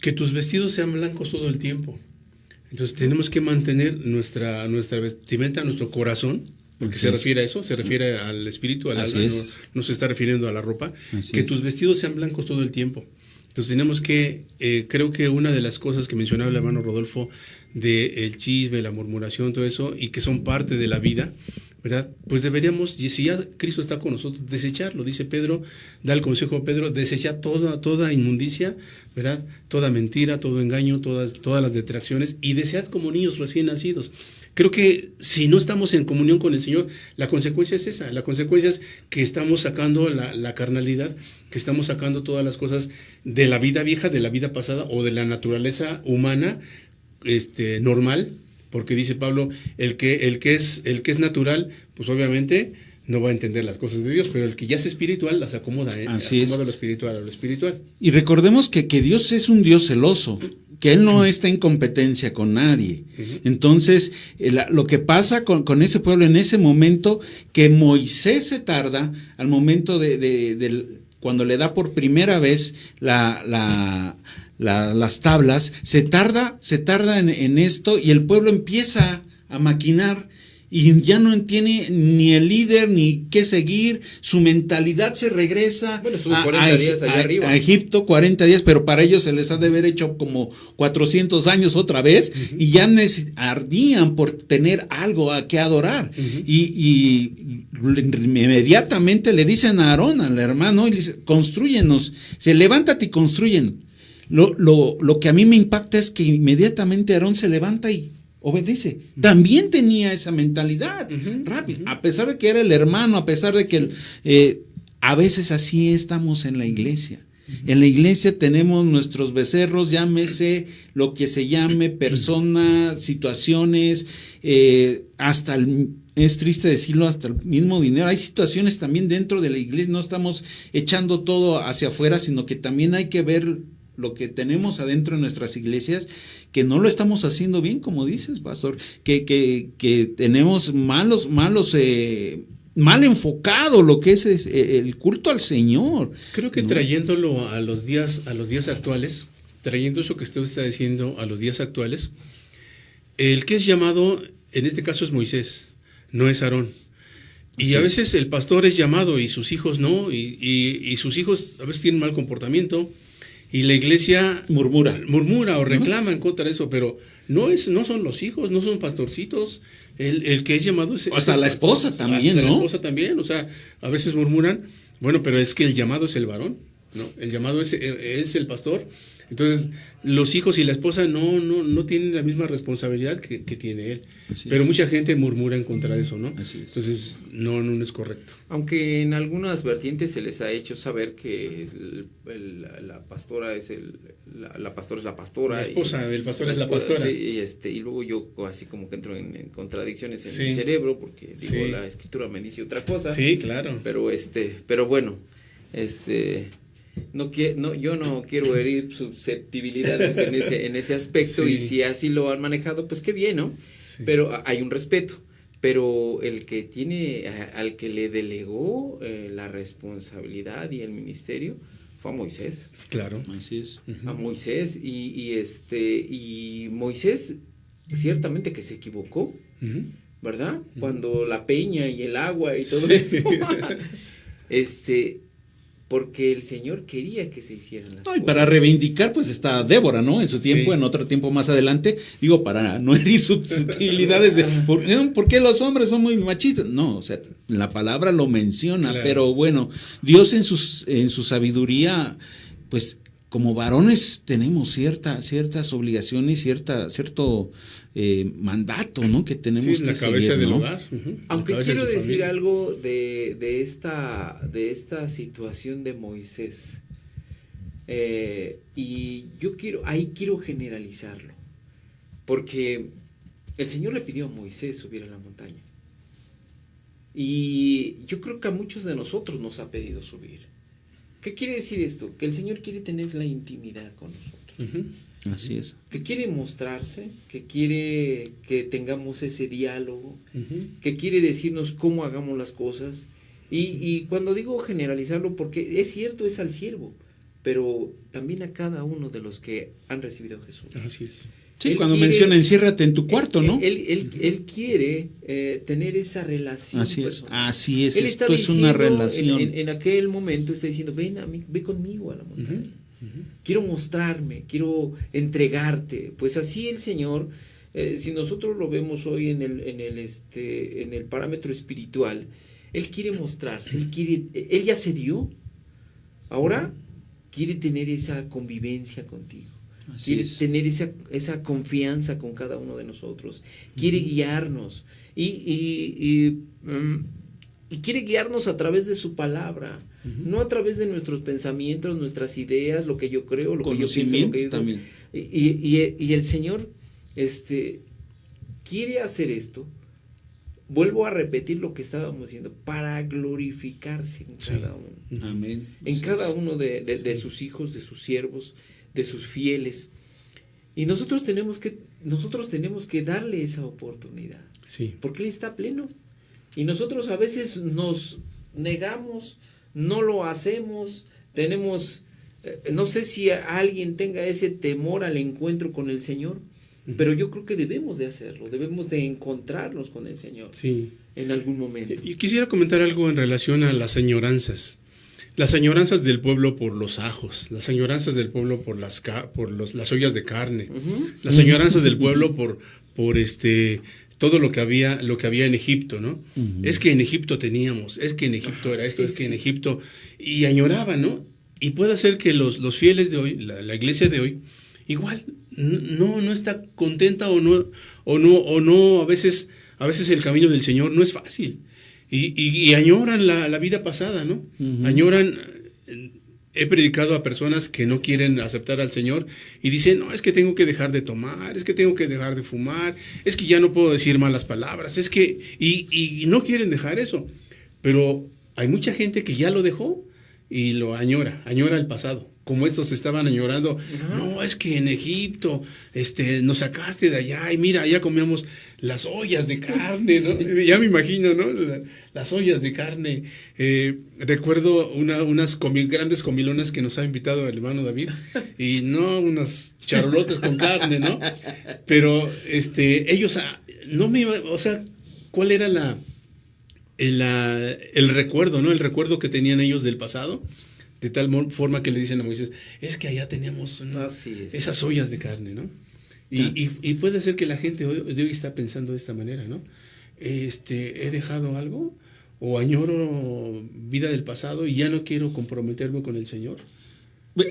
que tus vestidos sean blancos todo el tiempo. Entonces tenemos que mantener nuestra vestimenta, nuestro corazón, porque se refiere a eso, se refiere al espíritu, al alma, no se está refiriendo a la ropa, que tus vestidos sean blancos todo el tiempo. Entonces tenemos que, creo que una de las cosas que mencionaba el hermano Rodolfo, de el chisme, la murmuración, todo eso, y que son parte de la vida, ¿verdad? Pues deberíamos, y si ya Cristo está con nosotros, desecharlo. Dice Pedro, da el consejo a Pedro, desecha toda inmundicia, ¿verdad? Toda mentira, todo engaño, todas las detracciones, y desead como niños recién nacidos. Creo que si no estamos en comunión con el Señor, la consecuencia es esa. La consecuencia es que estamos sacando la carnalidad, que estamos sacando todas las cosas de la vida vieja, de la vida pasada o de la naturaleza humana normal, porque dice Pablo, el que es natural, pues obviamente no va a entender las cosas de Dios, pero el que ya es espiritual las acomoda, acomoda lo espiritual a lo espiritual. Y recordemos que Dios es un Dios celoso, que Él no está en competencia con nadie. Entonces, lo que pasa con ese pueblo en ese momento, que Moisés se tarda al momento cuando le da por primera vez las tablas, se tarda en esto, y el pueblo empieza a maquinar y ya no entiende ni el líder ni qué seguir. Su mentalidad se regresa estuvo 40 días allá arriba. A Egipto, 40 días, pero para ellos se les ha de haber hecho como 400 años otra vez, y ya ardían por tener algo a que adorar. Y inmediatamente le dicen a Aarón, al hermano, y le dice, construyenos, levántate y construyen. Lo que a mí me impacta es que inmediatamente Aarón se levanta y obedece. También tenía esa mentalidad rápida, a pesar de que era el hermano, a pesar de que a veces así estamos en la iglesia. En la iglesia tenemos nuestros becerros, llámese lo que se llame, personas, situaciones, es triste decirlo, hasta el mismo dinero. Hay situaciones también dentro de la iglesia, no estamos echando todo hacia afuera, sino que también hay que ver lo que tenemos adentro de nuestras iglesias, que no lo estamos haciendo bien, como dices, pastor, que tenemos mal enfocado lo que es el culto al Señor. Creo que trayéndolo a los días actuales, trayendo eso que usted está diciendo a los días actuales, el que es llamado, en este caso es Moisés, no es Aarón. Y a veces el pastor es llamado y sus hijos no, y sus hijos a veces tienen mal comportamiento, y la iglesia murmura o reclama en contra de eso, pero no son los hijos, no son pastorcitos. El que es llamado es hasta la esposa también, hasta ¿no? La esposa también, o sea, a veces murmuran, bueno, pero es que el llamado es el varón, ¿no? El llamado es el pastor. Entonces, los hijos y la esposa no tienen la misma responsabilidad que tiene él. Pero mucha gente murmura en contra de eso, ¿no? Entonces, no es correcto. Aunque en algunas vertientes se les ha hecho saber que la pastora es la pastora. La esposa del pastor es la pastora. Sí, y luego yo así como que entro en contradicciones en mi cerebro, porque digo, la escritura me dice otra cosa. Sí, claro. Pero bueno, yo no quiero herir susceptibilidades en ese aspecto, y si así lo han manejado, pues qué bien, ¿no? Sí. Pero hay un respeto. Pero el que al que le delegó la responsabilidad y el ministerio fue a Moisés. Claro. Así es. A Moisés, y Moisés ciertamente que se equivocó, ¿verdad? Cuando la peña y el agua y todo eso. Porque el Señor quería que se hicieran las cosas. Y para reivindicar, pues está Débora, ¿no? En su tiempo, en otro tiempo más adelante, digo, para no herir susceptibilidades de ¿por qué los hombres son muy machistas? No, o sea, la palabra lo menciona, pero bueno, Dios en su sabiduría, pues como varones tenemos ciertas obligaciones, cierto mandato, ¿no? Que tenemos que seguir, la cabeza del hogar. Aunque quiero decir algo de esta situación de Moisés, y yo quiero generalizarlo. porque el Señor le pidió a Moisés subir a la montaña. Y yo creo que a muchos de nosotros nos ha pedido subir. ¿Qué quiere decir esto? Que el Señor quiere tener la intimidad con nosotros. Así es. Que quiere mostrarse, que quiere que tengamos ese diálogo, que quiere decirnos cómo hagamos las cosas. Y cuando digo generalizarlo, porque es cierto, es al siervo, pero también a cada uno de los que han recibido a Jesús. Así es. Sí, cuando menciona enciérrate en tu cuarto, ¿no? Él quiere tener esa relación Así es, personal. así es, Él está esto es una relación. En aquel momento está diciendo, ven a mí, ve conmigo a la montaña. Quiero mostrarme, quiero entregarte. Pues así el Señor, si nosotros lo vemos hoy en el parámetro espiritual, Él quiere mostrarse, Él ya se dio, ahora quiere tener esa convivencia contigo. Quiere tener esa confianza con cada uno de nosotros, quiere guiarnos y quiere guiarnos a través de su palabra, no a través de nuestros pensamientos, nuestras ideas, lo que yo creo, lo que yo pienso, lo que yo también. Y el Señor quiere hacer esto. Vuelvo a repetir lo que estábamos diciendo, para glorificarse en cada uno. Amén. En cada uno de sus hijos, de sus siervos, de sus fieles. Y nosotros tenemos que darle esa oportunidad. Sí. Porque Él está pleno. Y nosotros a veces nos negamos, no lo hacemos, tenemos, no sé si alguien tenga ese temor al encuentro con el Señor, pero yo creo que debemos de hacerlo, debemos de encontrarnos con el Señor en algún momento. Y quisiera comentar algo en relación a las añoranzas. Las añoranzas del pueblo por los ajos, las añoranzas del pueblo por las ollas de carne, las añoranzas del pueblo por todo lo que había en Egipto, ¿no? Es que en Egipto teníamos, es que en Egipto era esto, es que en Egipto, y añoraban, ¿no? Y puede ser que los fieles de hoy, la iglesia de hoy, igual no está contenta o no, a veces el camino del Señor no es fácil. Y añoran la vida pasada, ¿no? Añoran. He predicado a personas que no quieren aceptar al Señor y dicen, no, es que tengo que dejar de tomar, es que tengo que dejar de fumar, es que ya no puedo decir malas palabras, es que. Y no quieren dejar eso. Pero hay mucha gente que ya lo dejó y lo añora el pasado. Como estos estaban añorando, no, es que en Egipto nos sacaste de allá y mira, allá comíamos las ollas de carne, ¿no? Ya me imagino, ¿no? Las ollas de carne. Recuerdo unas grandes comilonas que nos ha invitado el hermano David y no unos charolotes con carne, ¿no? Pero ellos, ¿cuál era el recuerdo, ¿no? El recuerdo que tenían ellos del pasado. De tal forma que le dicen a Moisés, es que allá teníamos esas ollas de carne, ¿no? Y puede ser que la gente de hoy está pensando de esta manera, ¿no? ¿He dejado algo? ¿O añoro vida del pasado y ya no quiero comprometerme con el Señor?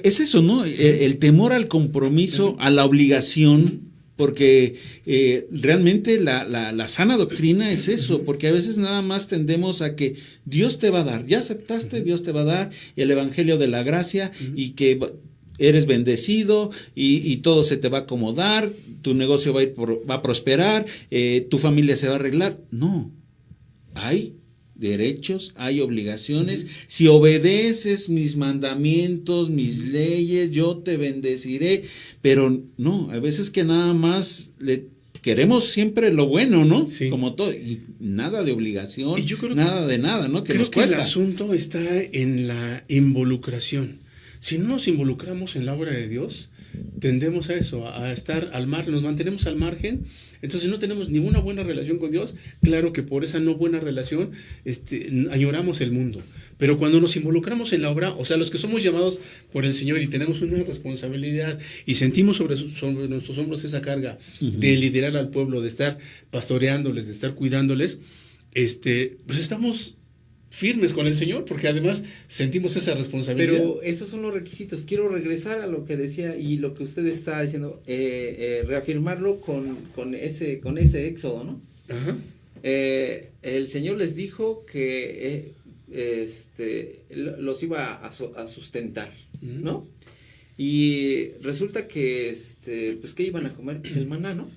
Es eso, ¿no? El temor al compromiso, a la obligación, porque realmente la sana doctrina es eso, porque a veces nada más tendemos a que Dios te va a dar, ya aceptaste, Dios te va a dar el evangelio de la gracia y que eres bendecido y todo se te va a acomodar, tu negocio va a prosperar, tu familia se va a arreglar. No, hay derechos, hay obligaciones. Si obedeces mis mandamientos, mis leyes, yo te bendeciré. Pero no, a veces que nada más queremos siempre lo bueno, ¿no? Sí. Como todo, y nada de obligación, Y yo creo nada de nada, ¿no? Que creo nos cuesta. Que el asunto está en la involucración. Si no nos involucramos en la obra de Dios, tendemos a eso, a estar al margen, nos mantenemos al margen, entonces no tenemos ninguna buena relación con Dios. Claro que por esa no buena relación añoramos el mundo, pero cuando nos involucramos en la obra, o sea, los que somos llamados por el Señor y tenemos una responsabilidad y sentimos sobre nuestros hombros esa carga de liderar al pueblo, de estar pastoreándoles, de estar cuidándoles, pues estamos firmes con el Señor, porque además sentimos esa responsabilidad. Pero esos son los requisitos. Quiero regresar a lo que decía y lo que usted está diciendo, reafirmarlo con ese éxodo, ¿no? Ajá. El Señor les dijo que los iba a sustentar, ¿no? Y resulta que, pues, ¿qué iban a comer? Pues el maná, ¿no?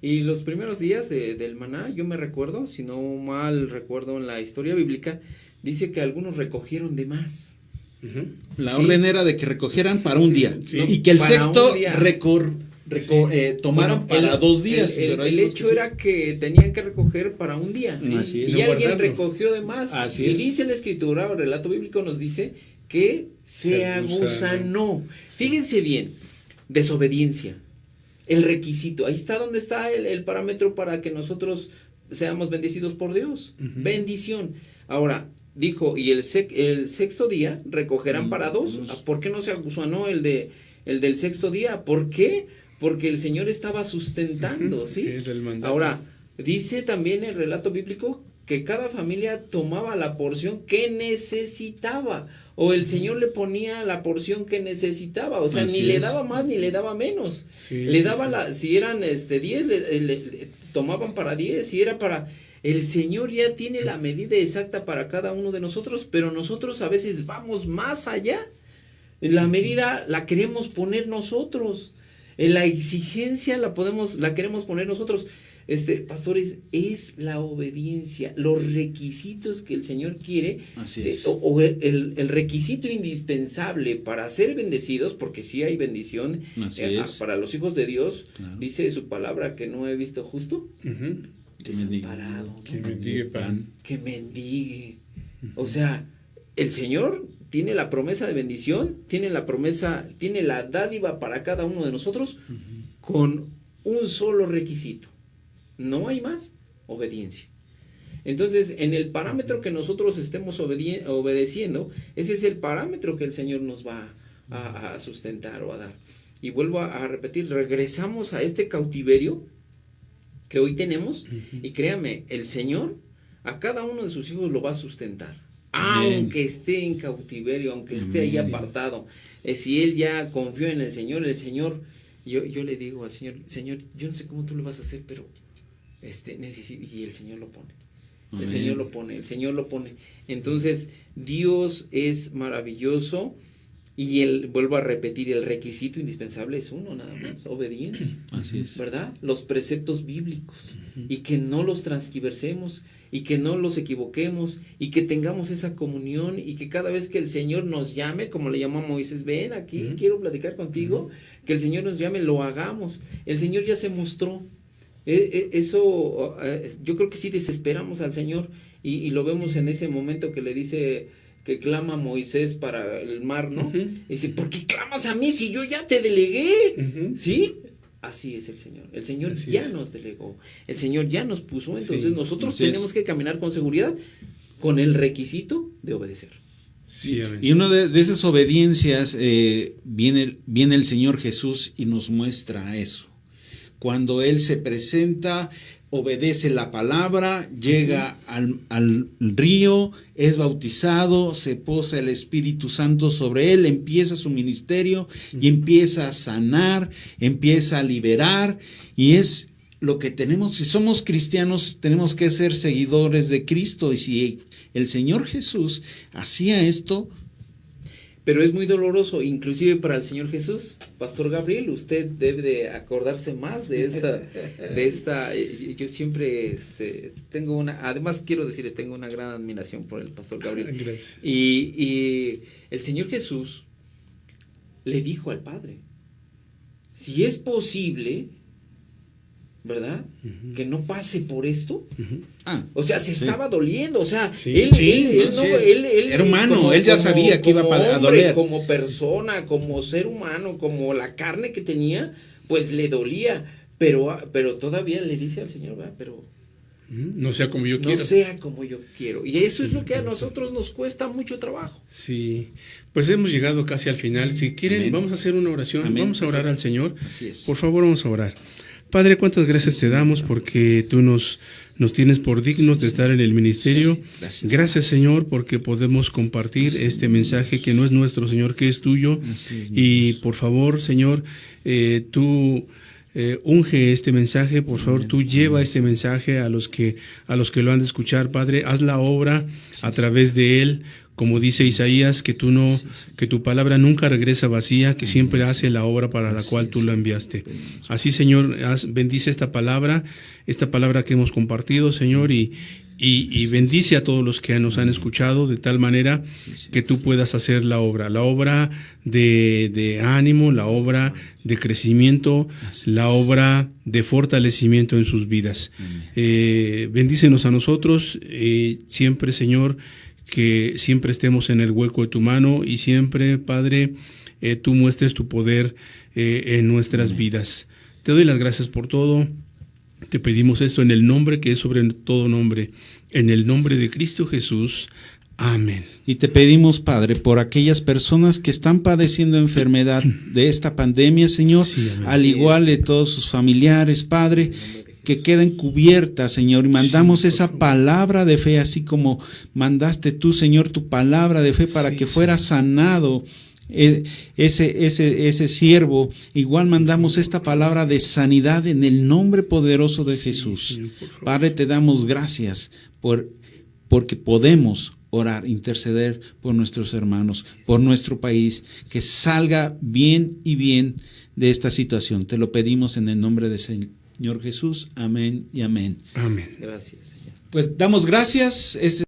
Y los primeros días del maná, yo me recuerdo, si no mal recuerdo en la historia bíblica, dice que algunos recogieron de más. La orden era de que recogieran para un día, Sí. y que el Para sexto un día. tomaron Bueno, para 2 días. El pero hay unos hecho que era que tenían que recoger para un día. Sí. Así es. Y No alguien guardarlo. recogió de más. Así y es. dice la escritura, o el relato bíblico nos dice que se agusanó. Fíjense bien, desobediencia. El requisito. Ahí está donde está el parámetro para que nosotros seamos bendecidos por Dios. Bendición. Ahora, dijo, y el sexto día recogerán para 2. ¿Por qué no se agusanó el del sexto día? ¿Por qué? Porque el Señor estaba sustentando, ¿sí? Era el mandato. Ahora, dice también el relato bíblico que cada familia tomaba la porción que necesitaba, o el Señor le ponía la porción que necesitaba, o sea, Así ni le es. daba más ni le daba menos. Sí, Le sí, daba sí. si eran 10, le tomaban para 10, si era para... El Señor ya tiene la medida exacta para cada uno de nosotros, pero nosotros a veces vamos más allá. La medida la queremos poner nosotros. La exigencia la queremos poner nosotros. Pastores, es la obediencia, los requisitos que el Señor quiere, Así es. o el requisito indispensable para ser bendecidos, porque sí hay bendición Así es. para los hijos de Dios. Claro. Dice su palabra que no he visto justo, Ujú. Que mendigue. desamparado, Que mendigue pan. que mendigue. O sea, el Señor tiene la promesa de bendición, tiene la dádiva para cada uno de nosotros con un solo requisito. No hay más, obediencia. Entonces, en el parámetro que nosotros estemos obedeciendo, ese es el parámetro que el Señor nos va a sustentar o a dar. Y vuelvo a repetir, regresamos a este cautiverio que hoy tenemos, y créame, el Señor a cada uno de sus hijos lo va a sustentar. Amén. Aunque esté en cautiverio, aunque esté ahí apartado, si él ya confió en el Señor, yo le digo al Señor, Señor, yo no sé cómo tú lo vas a hacer, pero necesito, y el Señor lo pone. El Amén. Señor lo pone. Entonces, Dios es maravilloso, y vuelvo a repetir, el requisito indispensable es uno nada más, obediencia. Así es. ¿Verdad? Los preceptos bíblicos, y que no los transgiversemos, y que no los equivoquemos, y que tengamos esa comunión, y que cada vez que el Señor nos llame, como le llamó a Moisés, ven aquí, quiero platicar contigo, que el Señor nos llame, lo hagamos. El Señor ya se mostró. Eso, yo creo que sí desesperamos al Señor, y lo vemos en ese momento que le dice, que clama Moisés para el mar, ¿no? Y dice, ¿por qué clamas a mí si yo ya te delegué? ¿Sí? Así es el Señor. El Señor Así ya es. nos delegó. El Señor ya nos puso. Entonces Sí, nosotros así tenemos es. que caminar con seguridad, con el requisito de obedecer. Sí, amén. Y una de esas obediencias viene el Señor Jesús y nos muestra eso. Cuando Él se presenta, obedece la palabra, llega al río, es bautizado, se posa el Espíritu Santo sobre Él, empieza su ministerio y empieza a sanar, empieza a liberar, y es lo que tenemos. Si somos cristianos, tenemos que ser seguidores de Cristo, y si el Señor Jesús hacía esto, Pero es muy doloroso, inclusive para el Señor Jesús. Pastor Gabriel, usted debe de acordarse más de esta, yo siempre tengo además quiero decirles, tengo una gran admiración por el Pastor Gabriel. Gracias. Y el Señor Jesús le dijo al Padre, si es posible, ¿verdad? Que no pase por esto. O sea, se estaba doliendo, o sea, Sí. él Era humano, él ya sabía que iba a doler. Como persona, como ser humano, como la carne que tenía, pues le dolía, pero todavía le dice al Señor, ¿verdad? Pero No sea como yo no quiero. sea como yo quiero. Y eso es lo que a nosotros nos cuesta mucho trabajo. Sí, pues hemos llegado casi al final. Si quieren, Amén. vamos a hacer una oración. Amén. Vamos a orar al Señor. Así es. Por favor, vamos a orar. Padre, cuántas gracias te damos porque tú nos tienes por dignos de estar en el ministerio. Gracias. Gracias, Señor, porque podemos compartir este mensaje que no es nuestro, Señor, que es tuyo. Así es, Y por favor, Señor, tú unge este mensaje, por favor, tú lleva este mensaje a los que lo han de escuchar, Padre. Haz la obra a través de él. como dice Isaías, que que tu palabra nunca regresa vacía, que siempre hace la obra para la cual tú la enviaste. Así, Señor, bendice esta palabra que hemos compartido, Señor, y bendice a todos los que nos han escuchado de tal manera que tú puedas hacer la obra de ánimo, la obra de crecimiento, la obra de fortalecimiento en sus vidas. Bendícenos a nosotros, siempre, Señor, que siempre estemos en el hueco de tu mano y siempre, Padre, tú muestres tu poder en nuestras vidas. Te doy las gracias por todo. Te pedimos esto en el nombre que es sobre todo nombre, en el nombre de Cristo Jesús. Amén. Y te pedimos, Padre, por aquellas personas que están padeciendo enfermedad de esta pandemia, Señor, Sí, amén. al igual de todos sus familiares, Padre, que queden cubiertas, Señor, y mandamos esa palabra de fe, así como mandaste tú, Señor, tu palabra de fe para que fuera sanado ese siervo. Igual mandamos esta palabra de sanidad en el nombre poderoso de Jesús. Señor, por favor. Padre, te damos gracias porque podemos orar, interceder por nuestros hermanos, por nuestro país, que salga bien y bien de esta situación. Te lo pedimos en el nombre del Señor Jesús. Amén y amén. Amén. Gracias, Señor. Pues damos gracias.